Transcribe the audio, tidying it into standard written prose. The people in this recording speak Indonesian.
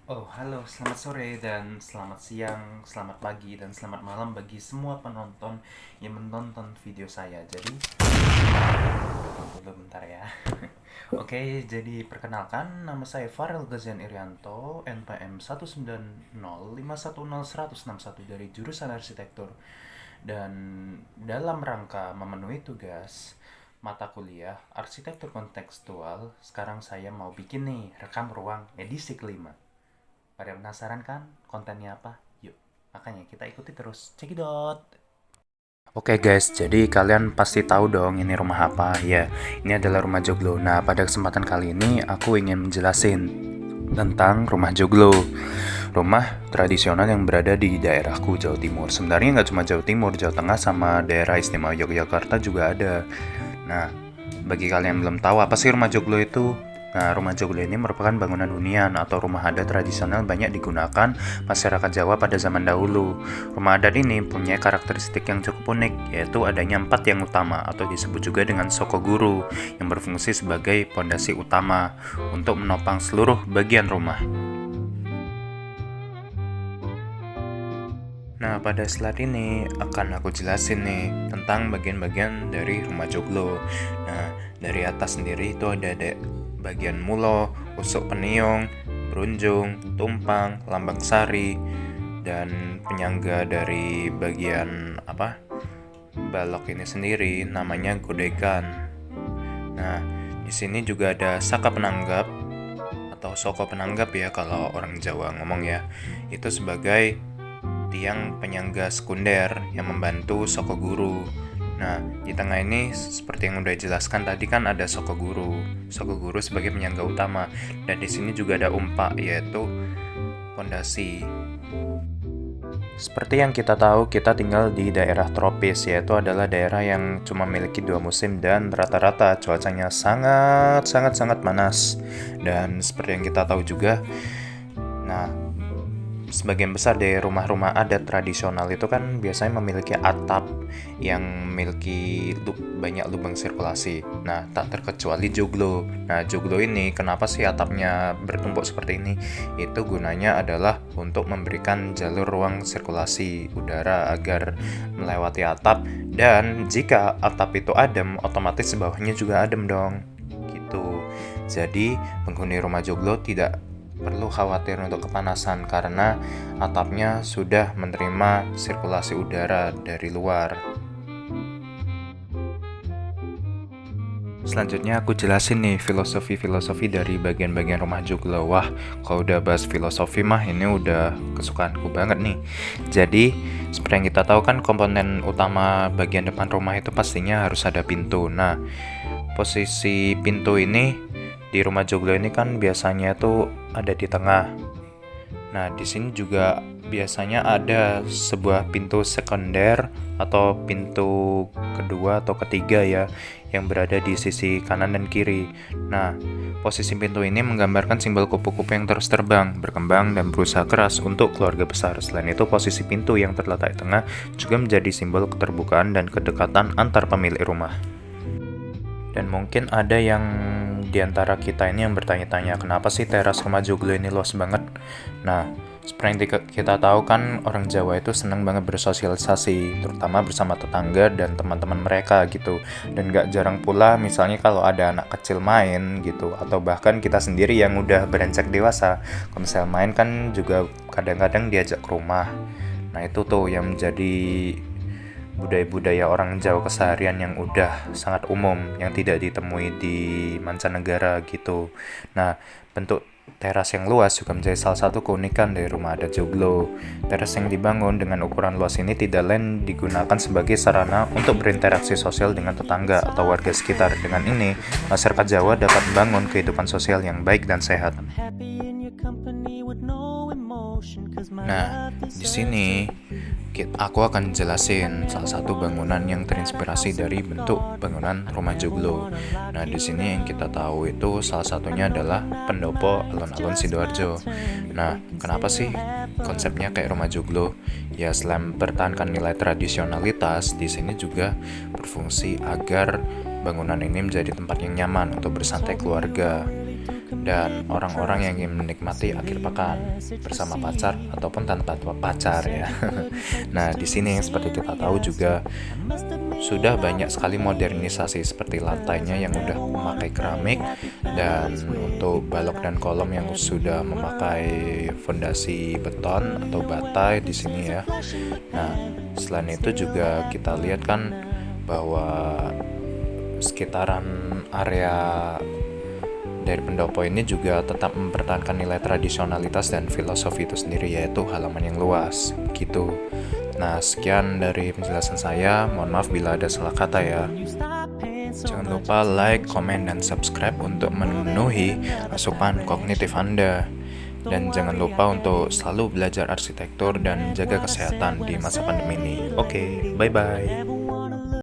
Oh, halo, selamat sore dan selamat siang, selamat pagi dan selamat malam bagi semua penonton yang menonton video saya. Jadi, tunggu bentar ya. Oke, jadi perkenalkan nama saya Farel Gazian Irianto, NPM 190510161 dari jurusan arsitektur. Dan dalam rangka memenuhi tugas mata kuliah arsitektur kontekstual, sekarang saya mau bikin nih rekam ruang edisi kelima. Pada penasaran kan kontennya apa? Yuk, makanya kita ikuti terus. Cekidot. Oke guys, jadi kalian pasti tahu dong ini rumah apa. Ya, ini adalah rumah joglo. Nah, pada kesempatan kali ini aku ingin menjelasin tentang rumah joglo. Rumah tradisional yang berada di daerahku, Jawa Timur. Sebenarnya nggak cuma Jawa Timur, Jawa Tengah sama daerah istimewa Yogyakarta juga ada. Nah, bagi kalian yang belum tahu apa sih rumah joglo itu? Nah, rumah joglo ini merupakan bangunan hunian atau rumah adat tradisional banyak digunakan masyarakat Jawa pada zaman dahulu. Rumah adat ini punya karakteristik yang cukup unik, yaitu adanya 4 yang utama atau disebut juga dengan sokoguru yang berfungsi sebagai pondasi utama untuk menopang seluruh bagian rumah. Nah, pada slide ini akan aku jelasin nih tentang bagian-bagian dari rumah joglo. Nah, dari atas sendiri itu ada bagian mulo, usuk peniung, berunjung, tumpang, lambang sari, dan penyangga dari bagian balok ini sendiri namanya godekan. Nah, di sini juga ada saka penanggap atau soko penanggap ya kalau orang Jawa ngomong ya. Itu sebagai tiang penyangga sekunder yang membantu soko guru. Nah, di tengah ini seperti yang udah dijelaskan tadi kan ada soko guru. Soko guru sebagai penyangga utama, dan di sini juga ada umpak yaitu pondasi. Seperti yang kita tahu, kita tinggal di daerah tropis, yaitu adalah daerah yang cuma memiliki 2 musim dan rata-rata cuacanya sangat panas. Dan seperti yang kita tahu juga, nah, sebagian besar dari rumah-rumah adat tradisional itu kan biasanya memiliki atap yang memiliki banyak lubang sirkulasi. Nah, tak terkecuali joglo. Nah, joglo ini kenapa sih atapnya bertumpuk seperti ini? Itu gunanya adalah untuk memberikan jalur ruang sirkulasi udara agar melewati atap, dan jika atap itu adem, otomatis bawahnya juga adem dong. Gitu. Jadi, penghuni rumah joglo tidak perlu khawatir untuk kepanasan karena atapnya sudah menerima sirkulasi udara dari luar. Selanjutnya aku jelasin nih filosofi dari bagian-bagian rumah joglo. Wah, kalau udah bahas filosofi mah ini udah kesukaanku banget nih. Jadi, seperti yang kita tahu kan komponen utama bagian depan rumah itu pastinya harus ada pintu. Nah, posisi pintu ini di rumah joglo ini kan biasanya tuh ada di tengah. Nah, di sini juga biasanya ada sebuah pintu sekunder atau pintu kedua atau ketiga ya, yang berada di sisi kanan dan kiri. Nah, posisi pintu ini menggambarkan simbol kupu-kupu yang terus terbang, berkembang, dan berusaha keras untuk keluarga besar. Selain itu, posisi pintu yang terletak di tengah juga menjadi simbol keterbukaan dan kedekatan antar pemilik rumah. Dan mungkin ada yang di antara kita ini yang bertanya-tanya, kenapa sih teras rumah joglo ini luas banget? Nah, seperti yang kita tahu kan orang Jawa itu senang banget bersosialisasi, terutama bersama tetangga dan teman-teman mereka gitu. Dan gak jarang pula misalnya kalau ada anak kecil main gitu, atau bahkan kita sendiri yang udah beranjak dewasa, kalau misalnya main kan juga kadang-kadang diajak ke rumah. Nah, itu tuh yang menjadi budaya-budaya orang Jawa keseharian yang udah sangat umum, yang tidak ditemui di mancanegara gitu. Nah, bentuk teras yang luas juga menjadi salah satu keunikan dari rumah adat joglo. Teras yang dibangun dengan ukuran luas ini tidak lain digunakan sebagai sarana untuk berinteraksi sosial dengan tetangga atau warga sekitar. Dengan ini, masyarakat Jawa dapat membangun kehidupan sosial yang baik dan sehat. Nah, di sini aku akan jelasin salah satu bangunan yang terinspirasi dari bentuk bangunan rumah joglo. Nah, di sini yang kita tahu itu salah satunya adalah Pendopo Alun-Alun Sidoarjo. Nah, kenapa sih konsepnya kayak rumah joglo? Ya, selain mempertahankan nilai tradisionalitas, di sini juga berfungsi agar bangunan ini menjadi tempat yang nyaman untuk bersantai keluarga. dan orang-orang yang ingin menikmati akhir pekan bersama pacar ataupun tanpa pacar ya. Nah, di sini seperti kita tahu juga sudah banyak sekali modernisasi seperti lantainya yang udah memakai keramik dan untuk balok dan kolom yang sudah memakai fondasi beton atau batai di sini ya. Nah, selain itu juga kita lihat kan bahwa sekitaran area dari pendopo ini juga tetap mempertahankan nilai tradisionalitas dan filosofi itu sendiri, yaitu halaman yang luas gitu. Nah, sekian dari penjelasan saya. Mohon maaf bila ada salah kata ya. Jangan lupa like, komen, dan subscribe untuk memenuhi asupan kognitif Anda. Dan jangan lupa untuk selalu belajar arsitektur dan jaga kesehatan di masa pandemi ini. Oke, bye-bye.